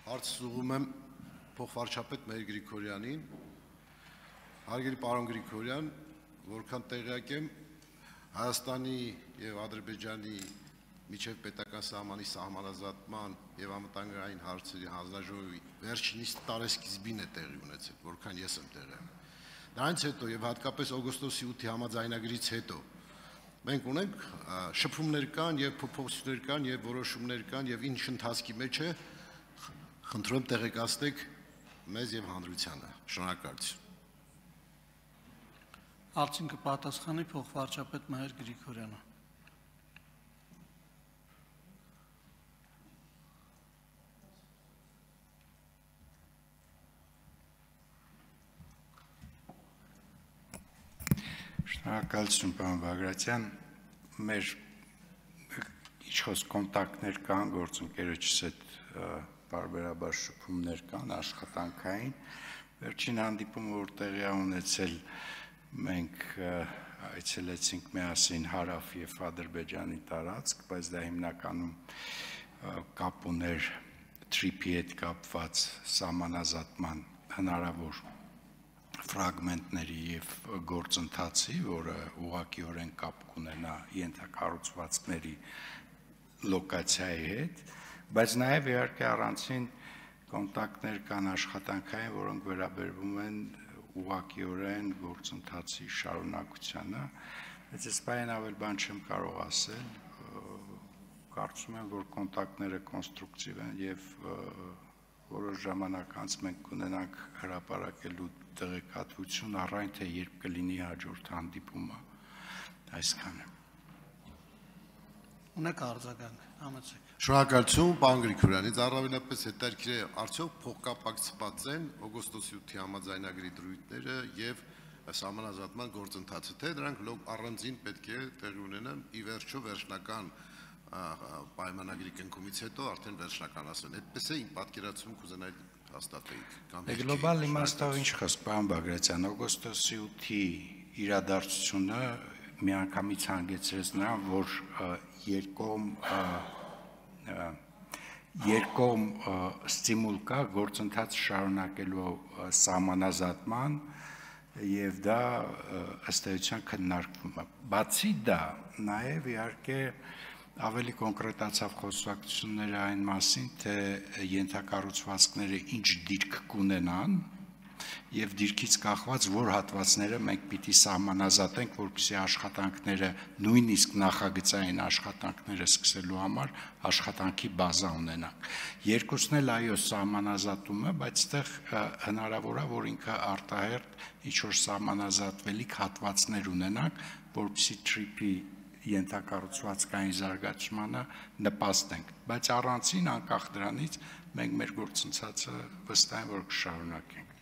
Հարց ուղղում եմ փոխվարչապետ Մհեր Գրիգորյանին։ Հարգելի պարոն Գրիգորյան, որքան տեղյակ եմ, Հայաստանի եւ Ադրբեջանի միջև պետական սահմանի սահմանազատման եւ անվտանգային հարցերի հանձնաժողովի վերջինիս տարեսկիզբին է տեղի ունեցել, որքան ես եմ տեղյակ։ Դրանից հետո եւ հատկապես օգոստոսի 8-ի համաձայնագրից հետո մենք ունենք շփումներ կան եւ փոփոխություններ կան եւ որոշումներ կան եւ ինչ ընթացքի մեջ է, խնդրում եմ տեղեկացնեք մեզ եւ հանրությանը։ Շնորհակալություն։ Հարցին կպատասխանի փոխվարչապետ Մհեր Գրիգորյանը։ Շնորհակալություն, պարոն Բագրատյան, մեր ինչ-որ կոնտակտներ կան գործընկերոջս հետ բարբերաբար շփումներ կան աշխատանքային։ Վերջին հանդիպումը, որ տեղի է ունեցել, մենք այցելեցինք միասին Հարավ եւ Ադրբեջանի տարածք, բայց դա հիմնականում կապ ուներ TRIP-ի հետ կապված սահմանազատման հնարավոր ֆրագմենտների եւ գործընթացի, որը ուղղակիորեն կապ կունենա ենթակառուցվածքների լոկացիայի հետ, բայց նաեւ իհարկե առանցին կոնտակտներ կան աշխատանքային, որոնք վերաբերվում են ուղղակիորեն գործընթացի շարունակությանը, բայց այս բանը ավել բան չեմ կարող ասել, կարծում եմ, որ կոնտակտները կոնստրուկտիվ են եւ որոշ ժամանակ անց մենք կունենանք հրապարակելու տեղեկատվություն առայն թե երբ կլինի հաջորդ հանդիպումը, այսքանը։ Ունեք արձագանք, համեցեք։ Շնորհակալություն, պարոն Գրիգորյանից առավելապես հետաքրքիր է արդյոք փոխկապակցված են օգոստոսի 8-ի համաձայնագրի դրույթները եւ սահմանազատման գործընթացը, թե դրանք առանձին պետք է տեղի ունենան ի վերջո վերջնական պայմանագրի կնքումից հետո արդեն վերջնականացվեն։ Այդպես է իմ պատկերացում կուզենայի հաստատեիք։ Գլոբալ իմաստով ինչ խոսք, պարոն Բագրատյան, օգոստոսի 8-ի իրադարձությունը միանգամից հանգեցրեց նրան, որ երկկողմ ստիմուլ կա գործընթաց շարունակելու սահմանազատման եւ դա ըստ էության քննարկվում է։ Բացի դա, նաեւ իհարկե ավելի կոնկրետացավ խոսակցությունները այն մասին, թե ենթակառուցվածքները ինչ դիրք կունենան եւ դիրքից կախված որ հատվածները մենք պիտի սահմանազատենք, որպեսզի աշխատանքները նույնիսկ նախագծային աշխատանքները սկսելու համար աշխատանքի բազա ունենանք։ Երկուսն էլ այո սահմանազատում է, բայց այդտեղ հնարավոր է որ ինքը արտահերթ ինչ որ սահմանազատվելիք հատվածներ ունենանք, որպեսզի TRIP-ի ենթակառուցվածքային զարգացմանը նպաստենք, բայց առանցին անկախ դրանից մենք մեր գործընթացը վստահ եմ որ կշարունակենք։